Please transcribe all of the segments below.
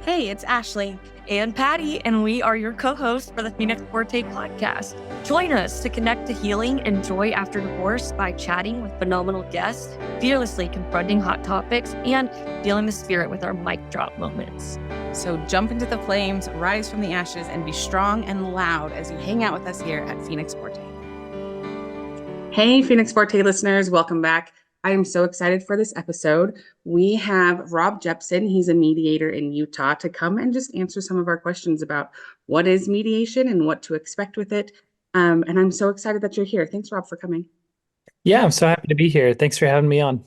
Hey, it's Ashley and Patty, and we are your co-hosts for the Phoenix Forte podcast. Join us to connect to healing and joy after divorce by chatting with phenomenal guests, fearlessly confronting hot topics, and feeling the spirit with our mic drop moments. So jump into the flames, rise from the ashes, and be strong and loud as you hang out with us here at Phoenix Forte. Hey, Phoenix Forte listeners, welcome back. I am so excited for this episode. We have Rob Jepson, he's a mediator in Utah, to come and just answer some of our questions about what is mediation and what to expect with it. And I'm so excited that you're here. Thanks, Rob, for coming. Yeah, I'm so happy to be here. Thanks for having me on.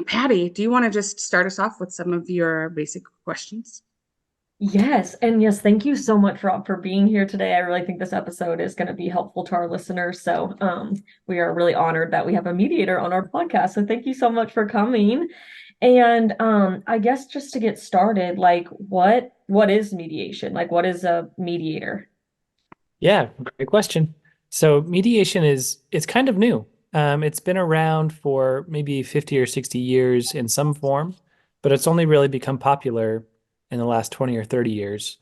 Patty, do you want to just start us off with some of your basic questions? Yes, and yes, thank you so much, Rob, for being here today. I really think this episode is going to be helpful to our listeners. So we are really honored that we have a mediator on our podcast. So thank you so much for coming. And I guess just to get started, like what is mediation? Like what is a mediator? Yeah, great question. So mediation it's kind of new. It's been around for maybe 50 or 60 years in some form, but it's only really become popular in the last 20 or 30 years.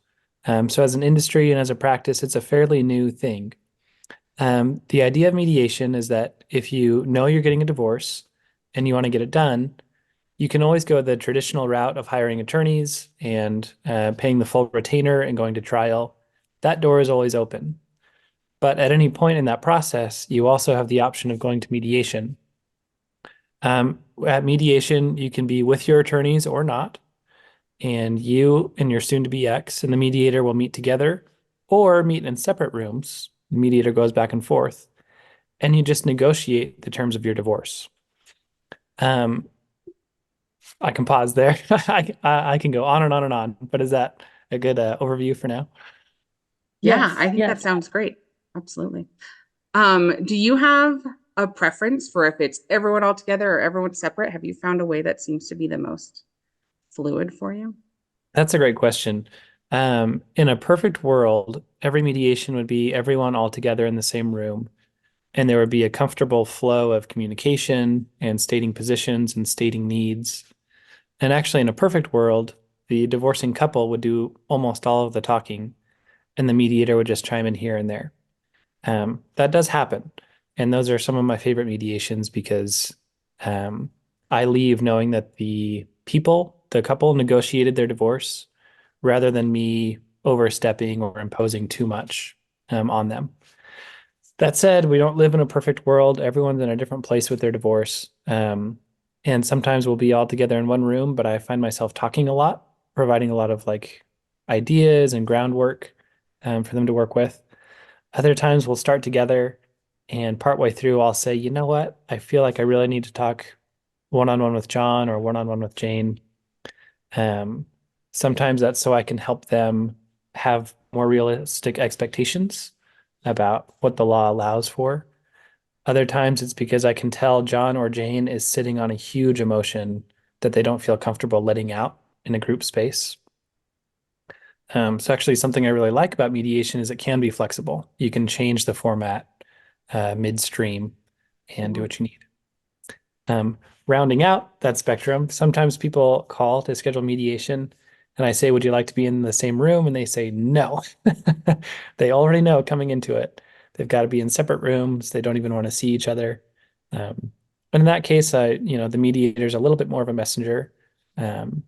So as an industry and as a practice, it's a fairly new thing. The idea of mediation is that if you know you're getting a divorce and you want to get it done, you can always go the traditional route of hiring attorneys and paying the full retainer and going to trial. That door is always open. But at any point in that process, you also have the option of going to mediation. At mediation, you can be with your attorneys or not, and you and your soon-to-be ex and the mediator will meet together or meet in separate rooms. The mediator goes back and forth, and you just negotiate the terms of your divorce. I can pause there. I can go on and on and on, but is that a good overview for now? Yeah, I think that sounds great. Absolutely. Do you have a preference for if it's everyone all together or everyone separate? Have you found a way that seems to be the most fluid for you? That's a great question. In a perfect world, every mediation would be everyone all together in the same room, and there would be a comfortable flow of communication and stating positions and stating needs. And actually, in a perfect world, the divorcing couple would do almost all of the talking, and the mediator would just chime in here and there. That does happen. And those are some of my favorite mediations because I leave knowing that the couple negotiated their divorce rather than me overstepping or imposing too much on them. That said, we don't live in a perfect world. Everyone's in a different place with their divorce. And sometimes we'll be all together in one room, but I find myself talking a lot, providing a lot of like ideas and groundwork for them to work with. Other times we'll start together and partway through I'll say, you know what? I feel like I really need to talk one-on-one with John or one-on-one with Jane. Sometimes that's so I can help them have more realistic expectations about what the law allows for. Other times it's because I can tell John or Jane is sitting on a huge emotion that they don't feel comfortable letting out in a group space. So actually something I really like about mediation is it can be flexible. You can change the format midstream and do what you need. Rounding out that spectrum, sometimes people call to schedule mediation and I say, would you like to be in the same room? And they say no. They already know coming into it. They've got to be in separate rooms. They don't even want to see each other. And in that case, the mediator is a little bit more of a messenger. But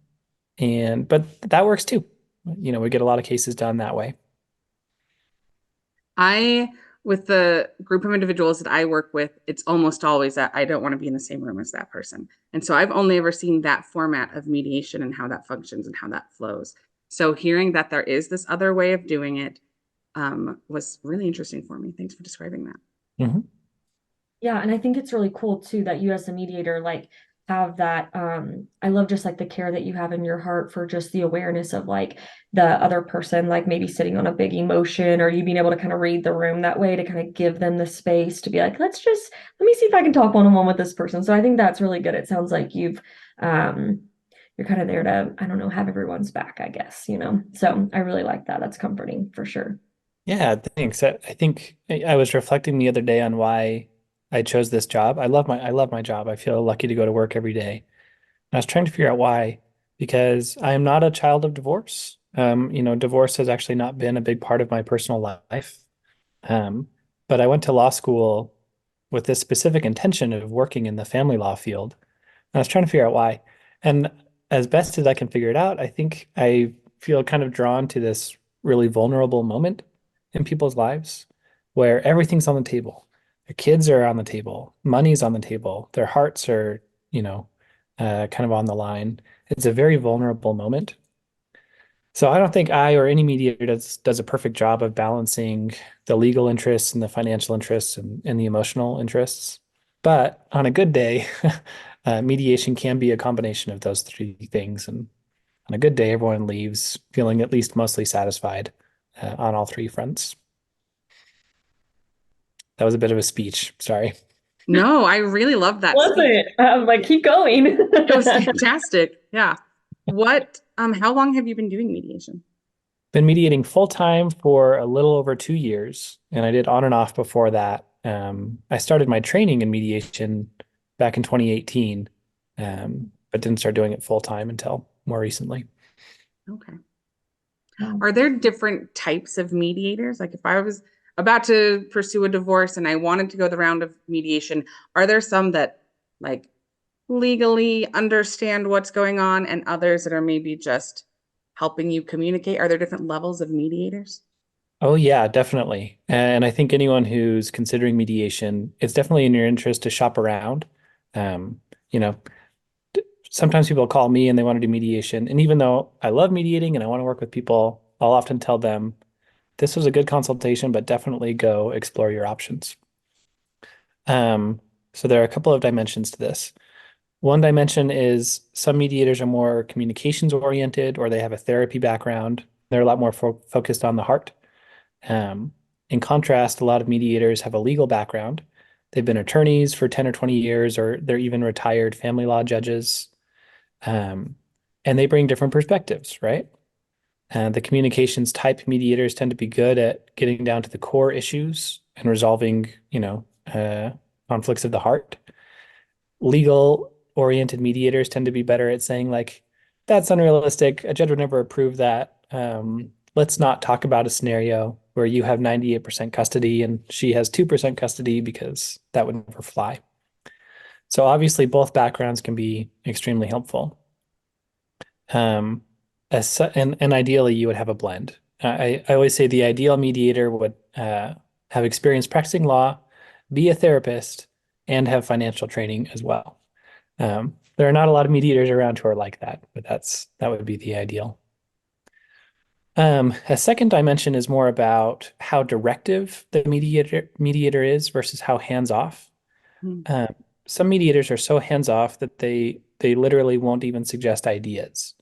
that works too. We get a lot of cases done that way. With the group of individuals that I work with, it's almost always that I don't want to be in the same room as that person. And so I've only ever seen that format of mediation and how that functions and how that flows. So hearing that there is this other way of doing it was really interesting for me. Thanks for describing that. Mm-hmm. Yeah, and I think it's really cool too that you as a mediator like have that I love just like the care that you have in your heart for just the awareness of like the other person like maybe sitting on a big emotion or you being able to kind of read the room that way to kind of give them the space to be like let me see if I can talk one-on-one with this person. So I think that's really good. It sounds like you're kind of there to, I don't know, have everyone's back, I guess, so I really like that. That's comforting for sure. Yeah, thanks. I think I was reflecting the other day on why I chose this job. I love my job. I feel lucky to go to work every day. I was trying to figure out why, because I am not a child of divorce. Divorce has actually not been a big part of my personal life. But I went to law school with this specific intention of working in the family law field. I was trying to figure out why. And as best as I can figure it out, I think I feel kind of drawn to this really vulnerable moment in people's lives where everything's on the table. Their kids are on the table, money's on the table, their hearts are, kind of on the line. It's a very vulnerable moment. So I don't think I or any mediator does a perfect job of balancing the legal interests and the financial interests and the emotional interests. But on a good day, mediation can be a combination of those three things. And on a good day, everyone leaves feeling at least mostly satisfied on all three fronts. That was a bit of a speech. Sorry. No, I really love that Was speech. it? I'm like, keep going. It was fantastic. Yeah. How long have you been doing mediation? Been mediating full time for a little over 2 years, and I did on and off before that. I started my training in mediation back in 2018, but didn't start doing it full time until more recently. Okay. Are there different types of mediators? Like if I was about to pursue a divorce and I wanted to go the round of mediation, are there some that like legally understand what's going on and others that are maybe just helping you communicate? Are there different levels of mediators? Oh yeah, definitely. And I think anyone who's considering mediation, it's definitely in your interest to shop around. Um, you know, Sometimes people call me and they want to do mediation. And even though I love mediating and I want to work with people, I'll often tell them, this was a good consultation, but definitely go explore your options. So there are a couple of dimensions to this. One dimension is some mediators are more communications oriented or they have a therapy background. They're a lot more focused on the heart. In contrast, a lot of mediators have a legal background. They've been attorneys for 10 or 20 years, or they're even retired family law judges. And they bring different perspectives, right? The communications type mediators tend to be good at getting down to the core issues and resolving, conflicts of the heart. Legal oriented mediators tend to be better at saying, like, that's unrealistic. A judge would never approve that. Let's not talk about a scenario where you have 98% custody and she has 2% custody because that would never fly. So obviously both backgrounds can be extremely helpful. And ideally you would have a blend. I always say the ideal mediator would have experience practicing law, be a therapist, and have financial training as well. There are not a lot of mediators around who are like that, but that would be the ideal. A second dimension is more about how directive the mediator is versus how hands-off. Some mediators are so hands-off that they literally won't even suggest ideas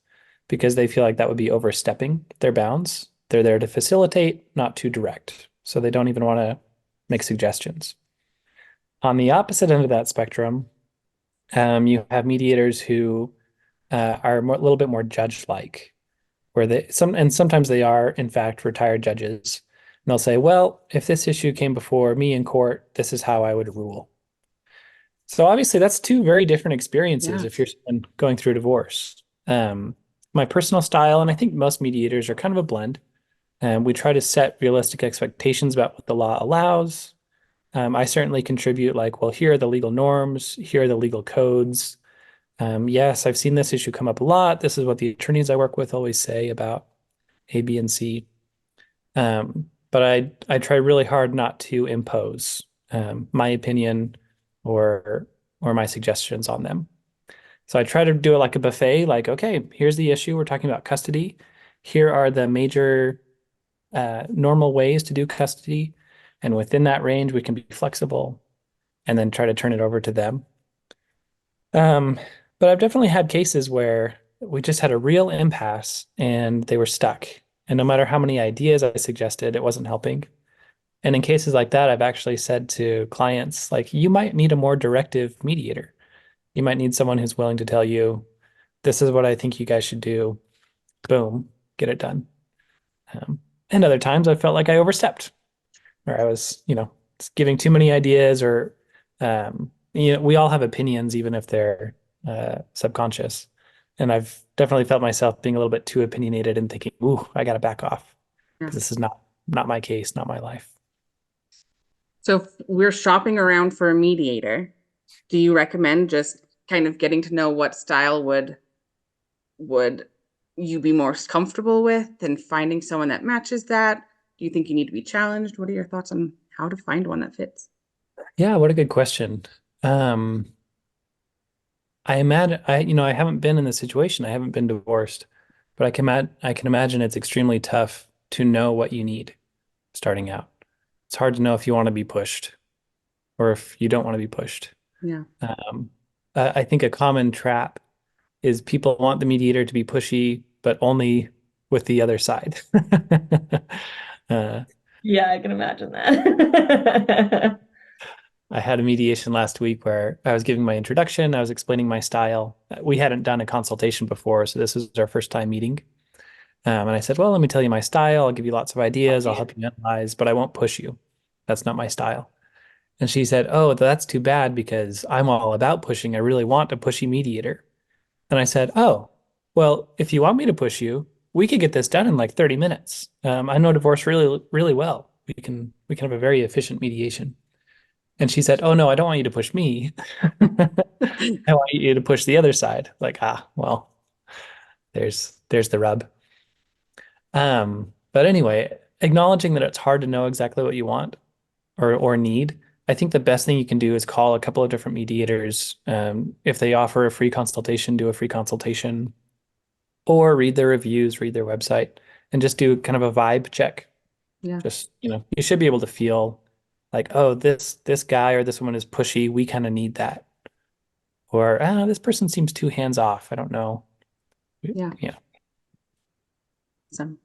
because they feel like that would be overstepping their bounds. They're there to facilitate, not to direct. So they don't even want to make suggestions. On the opposite end of that spectrum, you have mediators who are a little bit more judge-like, where sometimes they are, in fact, retired judges. And they'll say, well, if this issue came before me in court, this is how I would rule. So obviously that's two very different experiences if you're someone going through a divorce. My personal style, and I think most mediators are kind of a blend. We try to set realistic expectations about what the law allows. I certainly contribute like, well, here are the legal norms, here are the legal codes. Yes, I've seen this issue come up a lot. This is what the attorneys I work with always say about A, B, and C. But I try really hard not to impose my opinion or my suggestions on them. So I try to do it like a buffet, like, okay, here's the issue. We're talking about custody. Here are the major normal ways to do custody. And within that range, we can be flexible and then try to turn it over to them. But I've definitely had cases where we just had a real impasse and they were stuck. And no matter how many ideas I suggested, it wasn't helping. And in cases like that, I've actually said to clients, like, you might need a more directive mediator. You might need someone who's willing to tell you, this is what I think you guys should do. Boom, get it done. And other times I felt like I overstepped, or I was, giving too many ideas, or, we all have opinions, even if they're subconscious. And I've definitely felt myself being a little bit too opinionated and thinking, ooh, I got to back off Yeah. because this is not my case, not my life. So if we're shopping around for a mediator, do you recommend just kind of getting to know what style would you be most comfortable with and finding someone that matches that? Do you think you need to be challenged? What are your thoughts on how to find one that fits? Yeah, what a good question. I imagine I haven't been in this situation. I haven't been divorced, but I can imagine it's extremely tough to know what you need starting out. It's hard to know if you want to be pushed or if you don't want to be pushed. Yeah. I think a common trap is people want the mediator to be pushy, but only with the other side. Uh, Yeah, I can imagine that. I had a mediation last week where I was giving my introduction, I was explaining my style. We hadn't done a consultation before, so this was our first time meeting. And I said, well, let me tell you my style. I'll give you lots of ideas. I'll help you analyze, but I won't push you. That's not my style. And she said, oh, that's too bad because I'm all about pushing. I really want a pushy mediator. And I said, oh, well, if you want me to push you, we could get this done in like 30 minutes. I know divorce really, really well. We can have a very efficient mediation. And she said, oh no, I don't want you to push me. I want you to push the other side. Like, well, there's the rub. But anyway, acknowledging that it's hard to know exactly what you want or need, I think the best thing you can do is call a couple of different mediators. If they offer a free consultation, do a free consultation, or read their reviews, read their website, and just do kind of a vibe check. Yeah. Just, you should be able to feel like, oh, this guy or this woman is pushy. We kind of need that. Or, this person seems too hands off. I don't know. Yeah. Yeah. Some.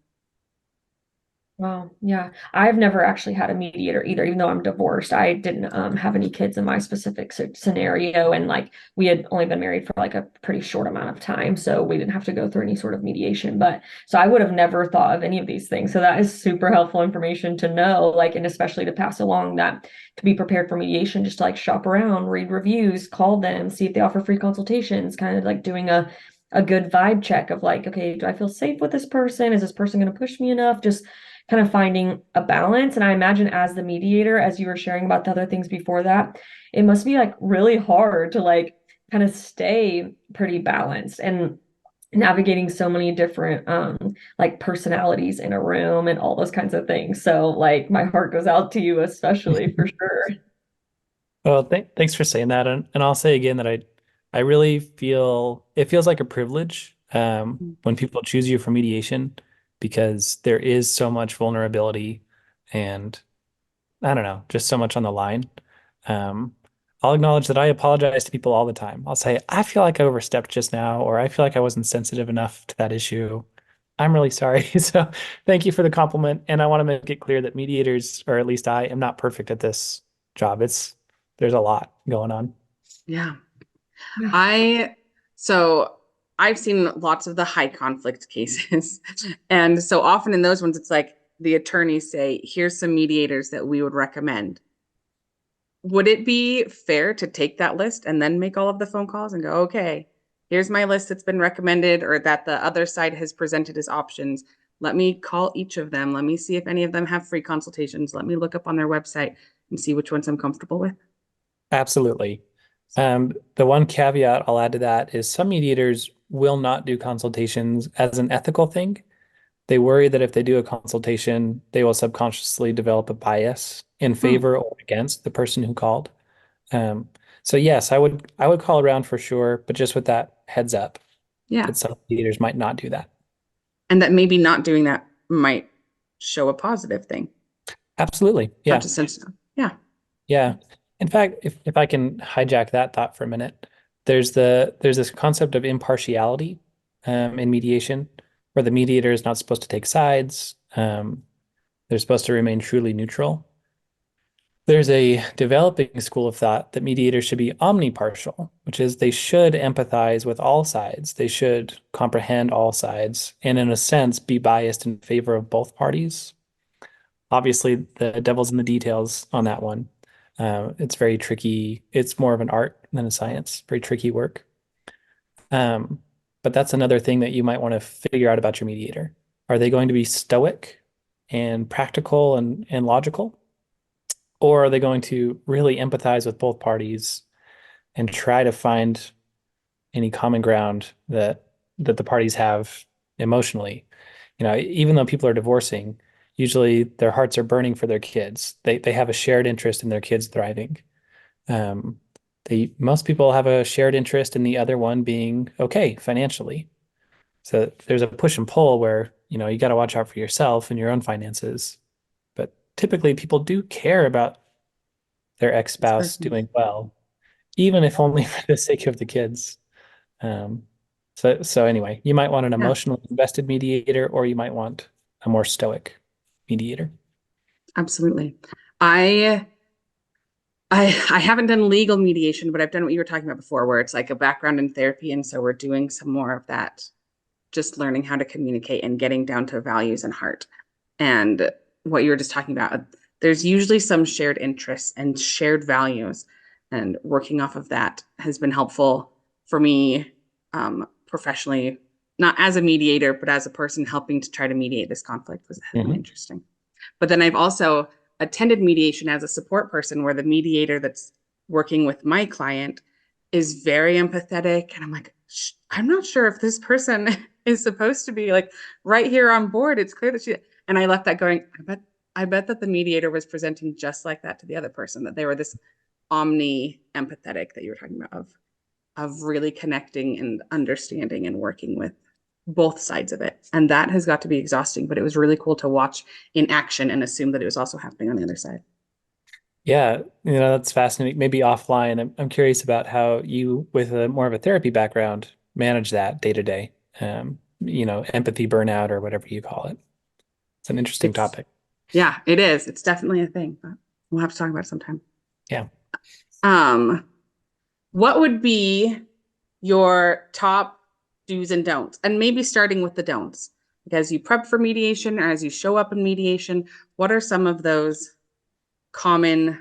Wow. Yeah. I've never actually had a mediator either, even though I'm divorced. I didn't have any kids in my specific scenario. And like we had only been married for like a pretty short amount of time. So we didn't have to go through any sort of mediation. But so I would have never thought of any of these things. So that is super helpful information to know, like, and especially to pass along that to be prepared for mediation, just to like shop around, read reviews, call them, see if they offer free consultations, kind of like doing a good vibe check of like, okay, do I feel safe with this person? Is this person going to push me enough? Just kind of finding a balance. And I imagine as the mediator, as you were sharing about the other things before that, it must be like really hard to like kind of stay pretty balanced and navigating so many different like personalities in a room and all those kinds of things. So like my heart goes out to you especially for sure. Well, thanks for saying that. And I'll say again that I really feel it feels like a privilege when people choose you for mediation because there is so much vulnerability and I don't know, just so much on the line. Um, I'll acknowledge that I apologize to people all the time. I'll say, I feel like I overstepped just now, or I feel like I wasn't sensitive enough to that issue. I'm really sorry. So thank you for the compliment. And I want to make it clear that mediators, or at least I, am not perfect at this job. There's a lot going on. Yeah. Yeah. So I've seen lots of the high conflict cases. And so often in those ones, it's like the attorneys say, here's some mediators that we would recommend. Would it be fair to take that list and then make all of the phone calls and go, okay, here's my list that's been recommended or that the other side has presented as options. Let me call each of them. Let me see if any of them have free consultations. Let me look up on their website and see which ones I'm comfortable with. Absolutely. The one caveat I'll add to that is some mediators will not do consultations as an ethical thing. They worry that if they do a consultation, they will subconsciously develop a bias in favor or against the person who called. Um, so yes, I would call around for sure, but just with that heads up Yeah. that some mediators might not do that. And that maybe not doing that might show a positive thing. Absolutely. Yeah. Not just sense. Yeah. Yeah. In fact, if I can hijack that thought for a minute, there's this concept of impartiality in mediation, where the mediator is not supposed to take sides. They're supposed to remain truly neutral. There's a developing school of thought that mediators should be omnipartial, which is they should empathize with all sides. They should comprehend all sides, and in a sense, be biased in favor of both parties. Obviously, the devil's in the details on that one. It's very tricky. It's more of an art than a science. Very tricky work. Um, But that's another thing that you might want to figure out about your mediator. Are they going to be stoic and practical and logical? Or are they going to really empathize with both parties and try to find any common ground that the parties have emotionally? Even though people are divorcing, usually their hearts are burning for their kids. They have a shared interest in their kids thriving. Most people have a shared interest in the other one being okay financially. So there's a push and pull where, you got to watch out for yourself and your own finances. But typically people do care about their ex-spouse doing well, even if only for the sake of the kids. So anyway, you might want an emotionally invested mediator, or you might want a more stoic mediator. Absolutely. I haven't done legal mediation, but I've done what you were talking about before, where it's like a background in therapy. And so we're doing some more of that, just learning how to communicate and getting down to values and heart. And what you were just talking about, there's usually some shared interests and shared values, and working off of that has been helpful for me professionally, not as a mediator, but as a person helping to try to mediate this conflict has been interesting. But then I've also attended mediation as a support person, where the mediator that's working with my client is very empathetic. And I'm like, I'm not sure if this person is supposed to be like right here on board. It's clear that and I left that going, I bet that the mediator was presenting just like that to the other person, that they were this empathetic that you were talking about, of really connecting and understanding and working with both sides of it. And that has got to be exhausting, but it was really cool to watch in action and assume that it was also happening on the other side. Yeah, that's fascinating. Maybe offline, I'm curious about how you, with more of a therapy background, manage that day to day. Empathy burnout, or whatever you call it. It's an interesting topic. Yeah, it is. It's definitely a thing, but we'll have to talk about it sometime. Yeah. What would be your top do's and don'ts? And maybe starting with the don'ts. Like, as you prep for mediation or as you show up in mediation, what are some of those common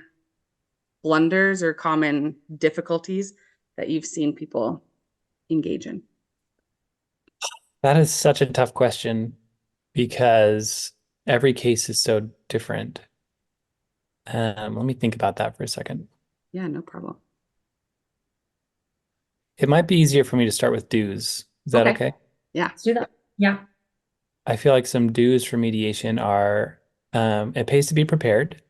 blunders or common difficulties that you've seen people engage in? That is such a tough question, because every case is so different. Let me think about that for a second. Yeah, no problem. It might be easier for me to start with do's. Is that okay? Yeah. Let's do that. Yeah. I feel like some do's for mediation are, it pays to be prepared.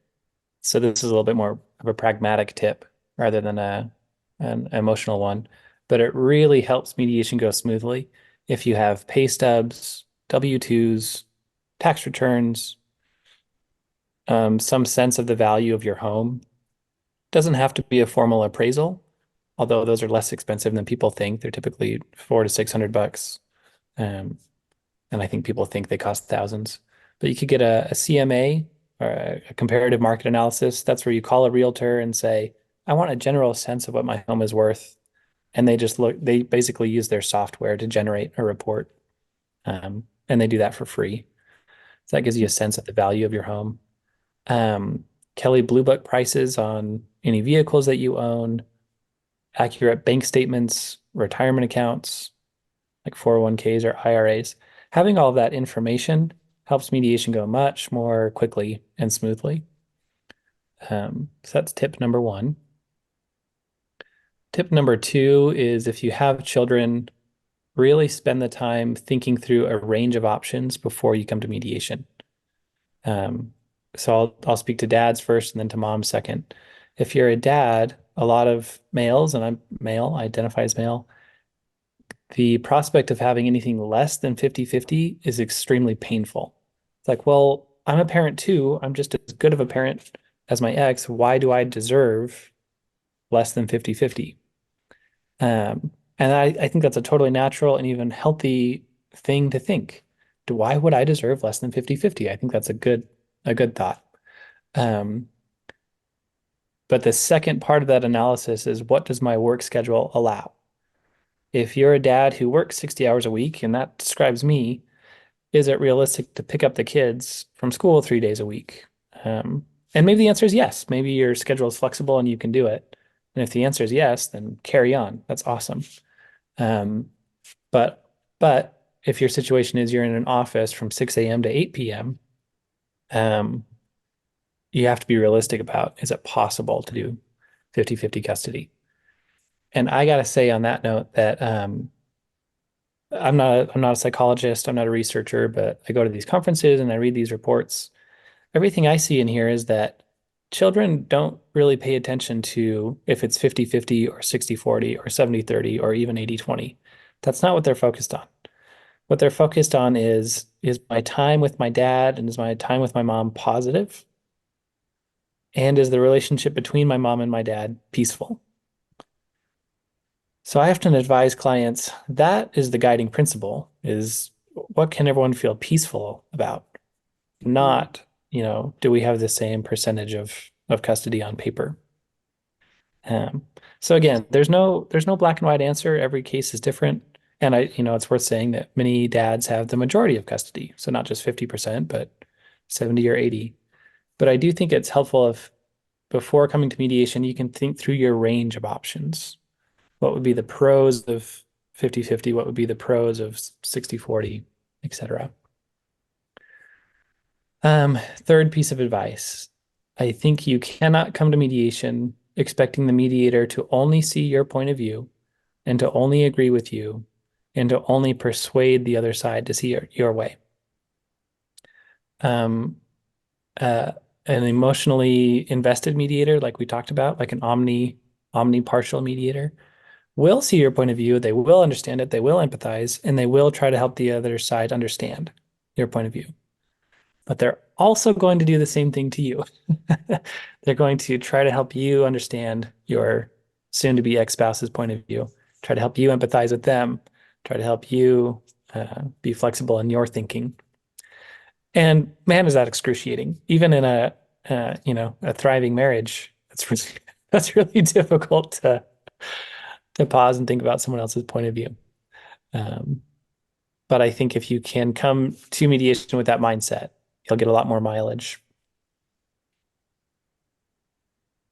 So this is a little bit more of a pragmatic tip rather than an emotional one. But it really helps mediation go smoothly if you have pay stubs, W-2s, tax returns, some sense of the value of your home. Doesn't have to be a formal appraisal, although those are less expensive than people think. They're typically $400 to $600. And I think people think they cost thousands. But you could get a CMA, or a comparative market analysis. That's where you call a realtor and say, I want a general sense of what my home is worth. And they basically use their software to generate a report. And they do that for free. So that gives you a sense of the value of your home. Kelley Blue Book prices on any vehicles that you own, accurate bank statements, retirement accounts, like 401ks or IRAs. Having all of that information helps mediation go much more quickly and smoothly. So that's tip number one. Tip number two is, if you have children, really spend the time thinking through a range of options before you come to mediation. So I'll speak to dads first and then to moms second. If you're a dad, a lot of males, and I'm male, I identify as male, the prospect of having anything less than 50-50 is extremely painful. It's like, well, I'm a parent too. I'm just as good of a parent as my ex. Why do I deserve less than 50-50? And I think that's a totally natural and even healthy thing to think. Why would I deserve less than 50-50? I think that's a good thought. But the second part of that analysis is, what does my work schedule allow? If you're a dad who works 60 hours a week, and that describes me, is it realistic to pick up the kids from school 3 days a week? And maybe the answer is yes. Maybe your schedule is flexible and you can do it. And if the answer is yes, then carry on. That's awesome. But But if your situation is you're in an office from 6 a.m. to 8 p.m., you have to be realistic about, is it possible to do 50-50 custody? And I got to say on that note that I'm not a psychologist, I'm not a researcher, but I go to these conferences and I read these reports. Everything I see in here is that children don't really pay attention to if it's 50-50 or 60-40 or 70-30 or even 80-20. That's not what they're focused on. What they're focused on is my time with my dad and is my time with my mom positive? And is the relationship between my mom and my dad peaceful? So I often advise clients that is the guiding principle, is what can everyone feel peaceful about? Not, do we have the same percentage of custody on paper? So again, there's no black and white answer. Every case is different. And it's worth saying that many dads have the majority of custody. So not just 50%, but 70 or 80. But I do think it's helpful if before coming to mediation, you can think through your range of options. What would be the pros of 50-50? What would be the pros of 60-40, etc. Third piece of advice. I think you cannot come to mediation expecting the mediator to only see your point of view and to only agree with you and to only persuade the other side to see your way. An emotionally invested mediator, like we talked about, like an omni-partial mediator, will see your point of view, they will understand it, they will empathize, and they will try to help the other side understand your point of view. But they're also going to do the same thing to you. They're going to try to help you understand your soon-to-be ex-spouse's point of view, try to help you empathize with them, try to help you be flexible in your thinking. And man, is that excruciating. Even in a thriving marriage, that's really difficult to pause and think about someone else's point of view. But I think if you can come to mediation with that mindset, you'll get a lot more mileage.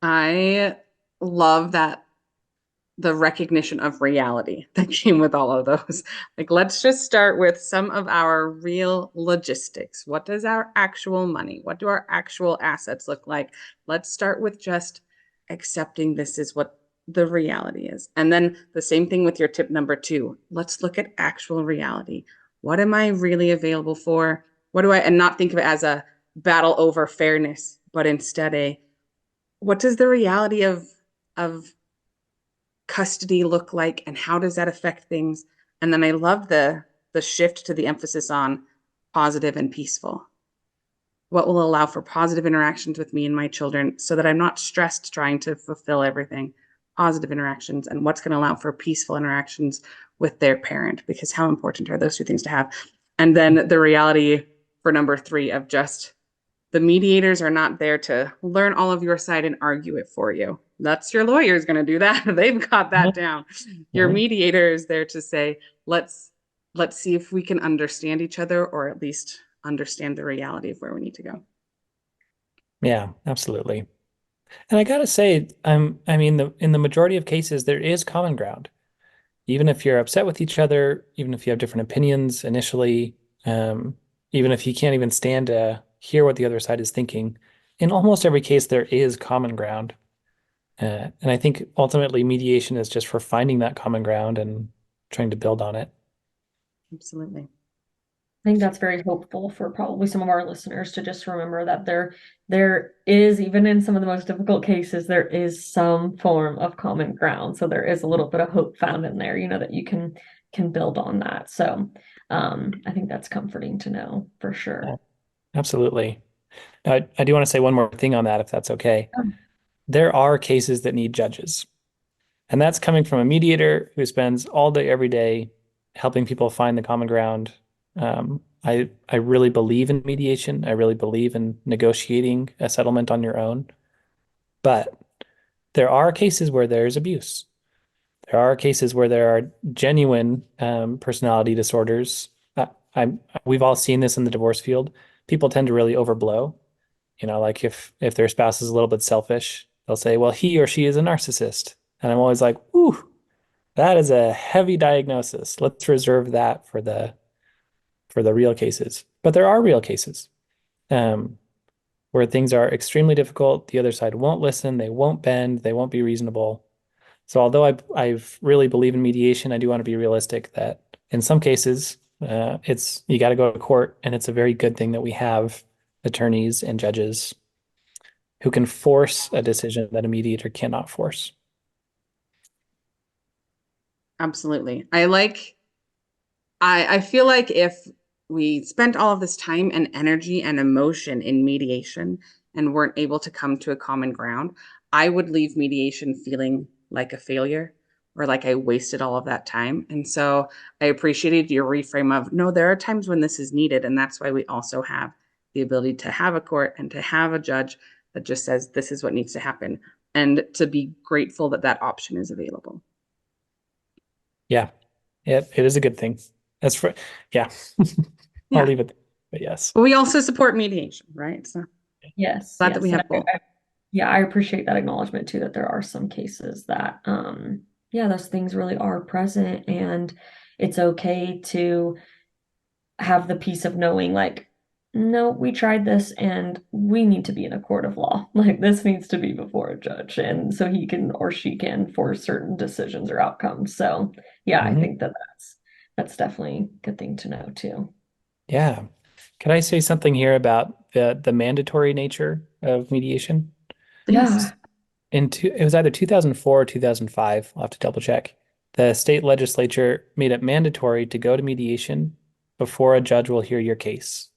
I love that the recognition of reality that came with all of those. Like, let's just start with some of our real logistics. What does our actual money, what do our actual assets look like? Let's start with just accepting this is what the reality is. And then the same thing with your tip number 2. Let's look at actual reality. What am I really available for? And not think of it as a battle over fairness, but instead what does the reality of custody look like, and how does that affect things? And then I love the shift to the emphasis on positive and peaceful. What will allow for positive interactions with me and my children so that I'm not stressed trying to fulfill everything? Positive interactions, and what's going to allow for peaceful interactions with their parent, because how important are those two things to have? And then the reality for number 3 of just the mediators are not there to learn all of your side and argue it for you. That's your lawyer's going to do that. They've got that down. Your mediator is there to say, let's see if we can understand each other, or at least understand the reality of where we need to go. Yeah, absolutely. And I gotta say, in the majority of cases, there is common ground. Even if you're upset with each other, even if you have different opinions initially, even if you can't even stand to hear what the other side is thinking, in almost every case, there is common ground. And I think ultimately mediation is just for finding that common ground and trying to build on it. Absolutely. I think that's very hopeful for probably some of our listeners to just remember that there is, even in some of the most difficult cases, there is some form of common ground. So there is a little bit of hope found in there, that you can build on that. So I think that's comforting to know for sure. Yeah, absolutely. I do want to say one more thing on that, if that's okay. There are cases that need judges. And that's coming from a mediator who spends all day, every day helping people find the common ground. I really believe in mediation. I really believe in negotiating a settlement on your own. But there are cases where there's abuse. There are cases where there are genuine personality disorders. We've all seen this in the divorce field. People tend to really overblow. Like if their spouse is a little bit selfish, they'll say, well, he or she is a narcissist. And I'm always like, ooh, That is a heavy diagnosis. Let's reserve that for the real cases. But there are real cases um, where things are extremely difficult. The other side won't listen. They won't bend. They won't be reasonable. So although I've really believe in mediation, I do want to be realistic that in some cases, it's you got to go to court, and it's a very good thing that we have attorneys and judges who can force a decision that a mediator cannot force. Absolutely. I feel like if we spent all of this time and energy and emotion in mediation and weren't able to come to a common ground, I would leave mediation feeling like a failure or like I wasted all of that time. And so I appreciated your reframe of no, there are times when this is needed. And that's why we also have the ability to have a court and to have a judge that just says this is what needs to happen, and to be grateful that that option is available. Yeah, it is a good thing. That's for yeah. Yeah. I'll leave it there, but yes. But we also support mediation, right? So Yes, glad that we yes. have both. Yeah, I appreciate that acknowledgement too, that there are some cases that, yeah, those things really are present, and it's okay to have the peace of knowing, like, no, we tried this and we need to be in a court of law. Like, this needs to be before a judge, and so he can or she can force certain decisions or outcomes. So, yeah, I Mhm. think that that's definitely a good thing to know too. Yeah. Can I say something here about the mandatory nature of mediation? Yeah. It was either 2004 or 2005. I'll have to double check. The state legislature made it mandatory to go to mediation before a judge will hear your case.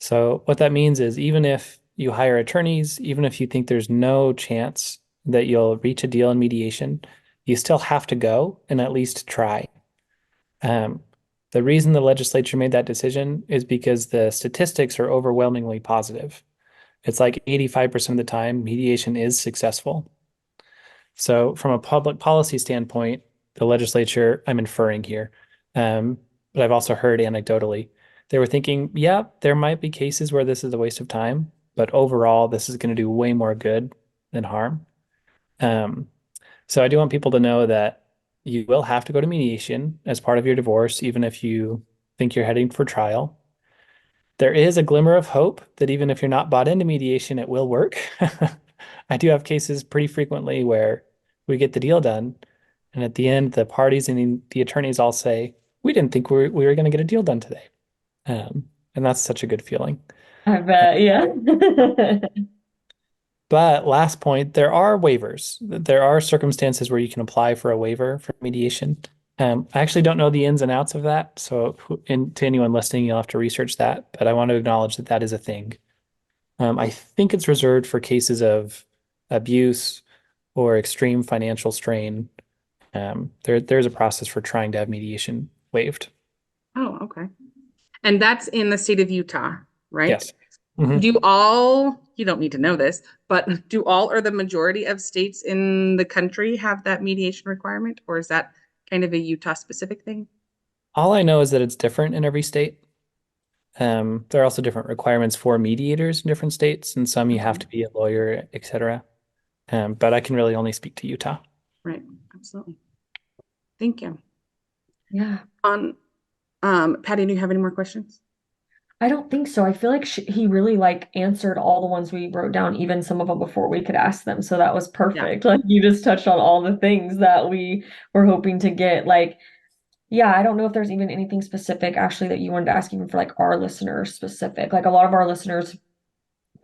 So what that means is even if you hire attorneys, even if you think there's no chance that you'll reach a deal in mediation, you still have to go and at least try. Um, the reason the legislature made that decision is because the statistics are overwhelmingly positive. It's like 85% of the time, mediation is successful. So, from a public policy standpoint, the legislature, I'm inferring here, but I've also heard anecdotally, they were thinking, yeah, there might be cases where this is a waste of time, but overall, this is going to do way more good than harm. Um, so, I do want people to know that you will have to go to mediation as part of your divorce, even if you think you're heading for trial. There is a glimmer of hope that even if you're not bought into mediation, it will work. I do have cases pretty frequently where we get the deal done, and at the end, the parties and the attorneys all say, "We didn't think we were going to get a deal done today," and that's such a good feeling. I bet, yeah. But last point, there are waivers. There are circumstances where you can apply for a waiver for mediation. I actually don't know the ins and outs of that, so to anyone listening, you'll have to research that. But I want to acknowledge that that is a thing. I think it's reserved for cases of abuse or extreme financial strain. There's a process for trying to have mediation waived. Oh, okay. And that's in the state of Utah, right? Yes. Mhm. Do all, you don't need to know this, but do all or the majority of states in the country have that mediation requirement, or is that kind of a Utah specific thing? All I know is that it's different in every state. There are also different requirements for mediators in different states, and some you have to be a lawyer, etc. But I can really only speak to Utah. Right, absolutely. Thank you. Yeah. Patty, do you have any more questions? I don't think so. I feel like he really like answered all the ones we wrote down, even some of them before we could ask them. So that was perfect. Like, you just touched on all the things that we were hoping to get. Like, yeah, I don't know if there's even anything specific actually that you wanted to ask even for like our listeners specific. Like, a lot of our listeners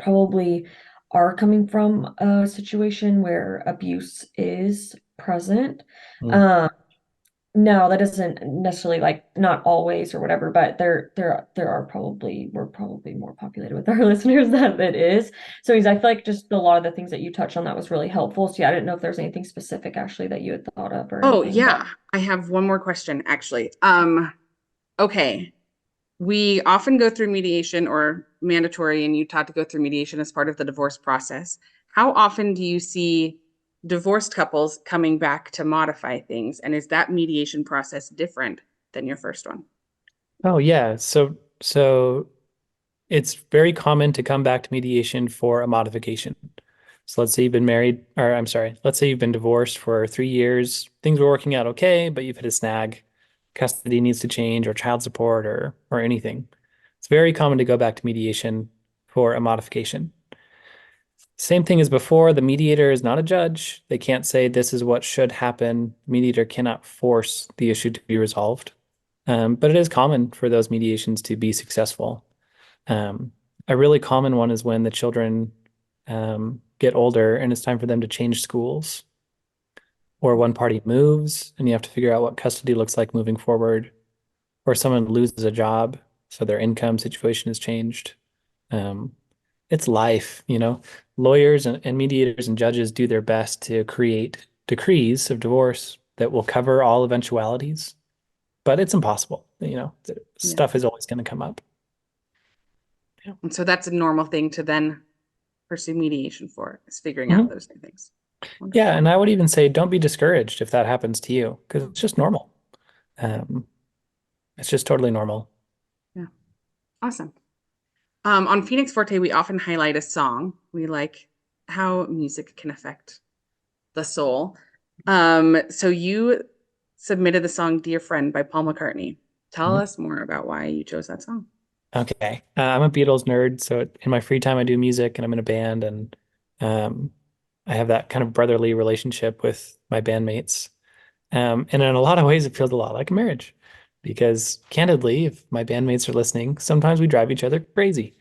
probably are coming from a situation where abuse is present. Mm. Um, no, that doesn't necessarily, like, not always or whatever, but there are probably, we're probably more populated with our listeners than it is. So I feel like just a lot of the things that you touched on that was really helpful. So yeah, I didn't know if there's anything specific actually that you had thought of or Oh, anything. yeah. I have one more question actually. Okay. We often go through mediation, or mandatory in Utah to go through mediation as part of the divorce process. How often do you see divorced couples coming back to modify things? And is that mediation process different than your first one? Oh yeah. So it's very common to come back to mediation for a modification. So let's say you've been married, or I'm sorry, let's say you've been divorced for 3 years. Things were working out okay, but you've hit a snag. Custody needs to change, or child support, or anything. It's very common to go back to mediation for a modification. Same thing as before, the mediator is not a judge. They can't say this is what should happen. The mediator cannot force the issue to be resolved. But it is common for those mediations to be successful. A really common one is when the children get older and it's time for them to change schools, or one party moves and you have to figure out what custody looks like moving forward, or someone loses a job, so their income situation has changed. It's life, Lawyers and mediators and judges do their best to create decrees of divorce that will cover all eventualities, but it's impossible. Stuff is always going to come up. And so that's a normal thing to then pursue mediation for, is figuring out those two things. Wonderful. Yeah, and I would even say don't be discouraged if that happens to you, because it's just normal. It's just totally normal. Yeah. Awesome. On Phoenix Forte, we often highlight a song. We like how music can affect the soul. So you submitted the song Dear Friend by Paul McCartney. Tell us more about why you chose that song. Okay. I'm a Beatles nerd, so in my free time I do music and I'm in a band, and I have that kind of brotherly relationship with my bandmates. And in a lot of ways it feels a lot like a marriage, because candidly, if my bandmates are listening, sometimes we drive each other crazy.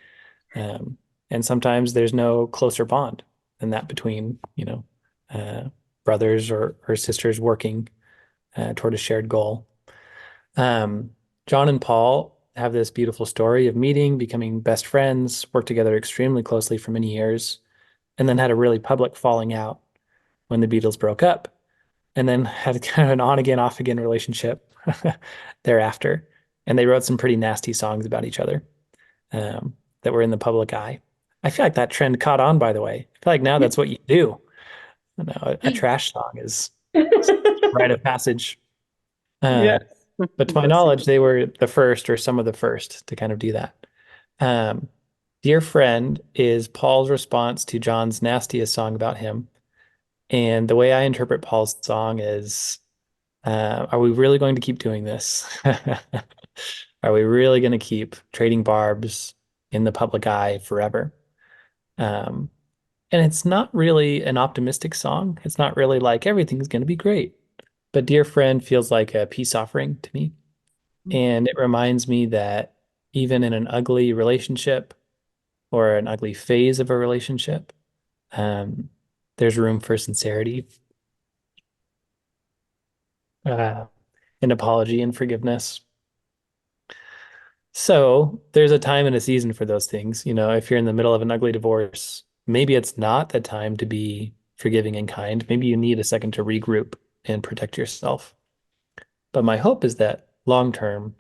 And sometimes there's no closer bond than that between, brothers or sisters working toward a shared goal. John and Paul have this beautiful story of meeting, becoming best friends, worked together extremely closely for many years, and then had a really public falling out when the Beatles broke up, and then had kind of an on again, off again relationship thereafter. And they wrote some pretty nasty songs about each other that were in the public eye. I feel like that trend caught on, by the way. I feel like now that's what you do. A trash song is rite of passage. Yes. But to my knowledge, they were the first, or some of the first, to kind of do that. Dear Friend is Paul's response to John's nastiest song about him. And the way I interpret Paul's song is, are we really going to keep doing this? Are we really going to keep trading barbs in the public eye forever? And it's not really an optimistic song. It's not really like everything's going to be great. But Dear Friend feels like a peace offering to me. And it reminds me that even in an ugly relationship or an ugly phase of a relationship, there's room for sincerity, and apology and forgiveness. So there's a time and a season for those things. If you're in the middle of an ugly divorce, maybe it's not the time to be forgiving and kind. Maybe you need a second to regroup and protect yourself. But my hope is that long term,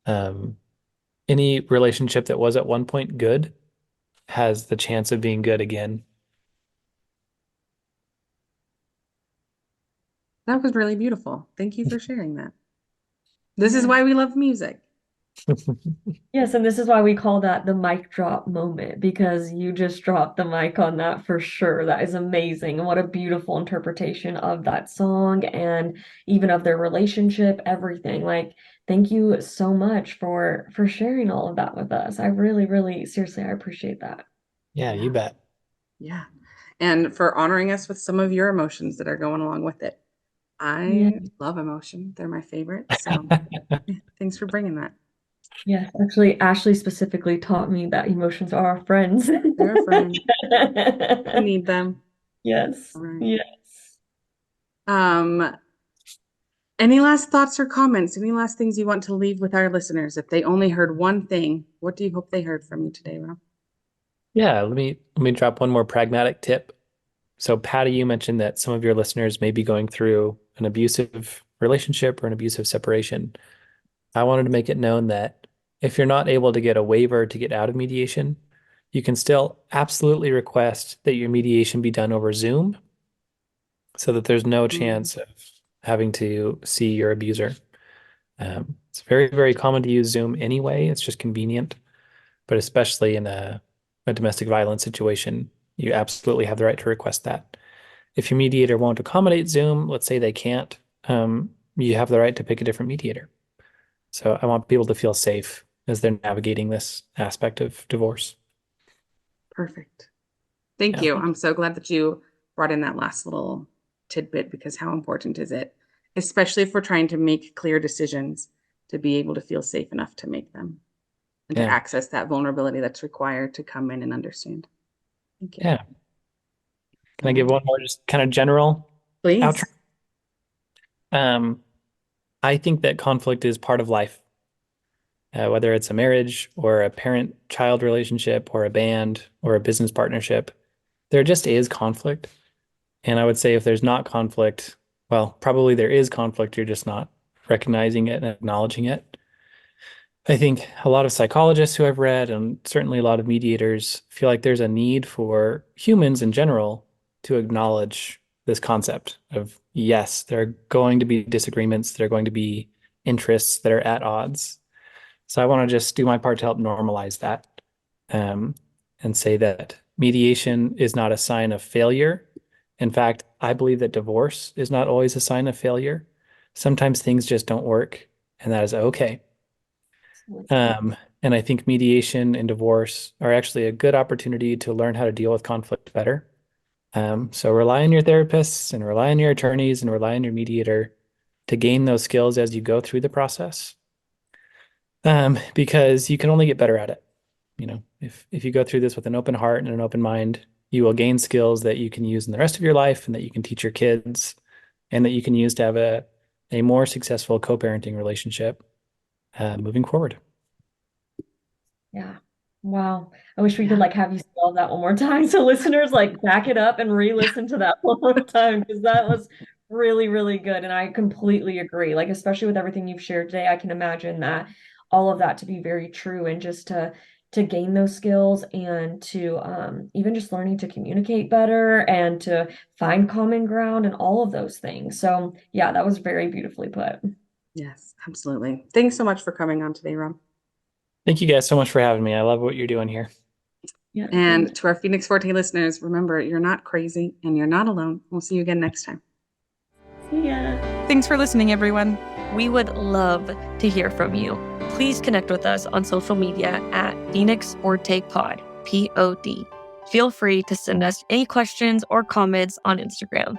any relationship that was at one point good has the chance of being good again. That was really beautiful. Thank you for sharing that. This is why we love music. Yes, and this is why we call that the mic drop moment, because you just dropped the mic on that for sure. That is amazing. And what a beautiful interpretation of that song and even of their relationship, everything. Like, thank you so much for sharing all of that with us. I really, really, seriously, I appreciate that. Yeah, you bet. Yeah. And for honoring us with some of your emotions that are going along with it. I love emotion. They're my favorite. So thanks for bringing that. Yes, actually, Ashley specifically taught me that emotions are our friends. They're our friends. We need them. Yes. Right. Yes. Any last thoughts or comments? Any last things you want to leave with our listeners? If they only heard one thing, what do you hope they heard from you today, Rob? Yeah, let me drop one more pragmatic tip. So Patty, you mentioned that some of your listeners may be going through an abusive relationship or an abusive separation. I wanted to make it known that if you're not able to get a waiver to get out of mediation, you can still absolutely request that your mediation be done over Zoom, so that there's no chance of having to see your abuser. It's very, very common to use Zoom anyway. It's just convenient, but especially in a domestic violence situation, You absolutely have the right to request that. If your mediator won't accommodate Zoom, let's say they can't, you have the right to pick a different mediator. So I want people to feel safe as they're navigating this aspect of divorce. Perfect. Thank Yeah. you. I'm so glad that you brought in that last little tidbit, because how important is it, especially if we're trying to make clear decisions, to be able to feel safe enough to make them and to Yeah. access that vulnerability that's required to come in and understand. Thank you. Yeah. Can I give one more just kind of general Please. outro? I think that conflict is part of life, whether it's a marriage or a parent-child relationship or a band or a business partnership. There just is conflict. And I would say if there's not conflict, well, probably there is conflict. You're just not recognizing it and acknowledging it. I think a lot of psychologists who I've read, and certainly a lot of mediators, feel like there's a need for humans in general to acknowledge this concept of, yes, there are going to be disagreements, there are going to be interests that are at odds. So I want to just do my part to help normalize that, and say that mediation is not a sign of failure. In fact, I believe that divorce is not always a sign of failure. Sometimes things just don't work, and that is okay. And I think mediation and divorce are actually a good opportunity to learn how to deal with conflict better. So rely on your therapists and rely on your attorneys and rely on your mediator to gain those skills as you go through the process. Because you can only get better at it. You know, if you go through this with an open heart and an open mind, you will gain skills that you can use in the rest of your life and that you can teach your kids and that you can use to have a more successful co-parenting relationship moving forward. Yeah. Wow. I wish we could like have you spell that one more time so listeners like back it up and re-listen to that one more time, because that was really, really good. And I completely agree. Like, especially with everything you've shared today, I can imagine that all of that to be very true, and just to gain those skills and to even just learning to communicate better and to find common ground and all of those things. So yeah, that was very beautifully put. Yes, absolutely. Thanks so much for coming on today, Rob. Thank you guys so much for having me. I love what you're doing here. Yeah. And to our Phoenix Forte listeners, remember, you're not crazy and you're not alone. We'll see you again next time. See ya. Thanks for listening, everyone. We would love to hear from you. Please connect with us on social media at Phoenix Forte Pod, POD. Feel free to send us any questions or comments on Instagram.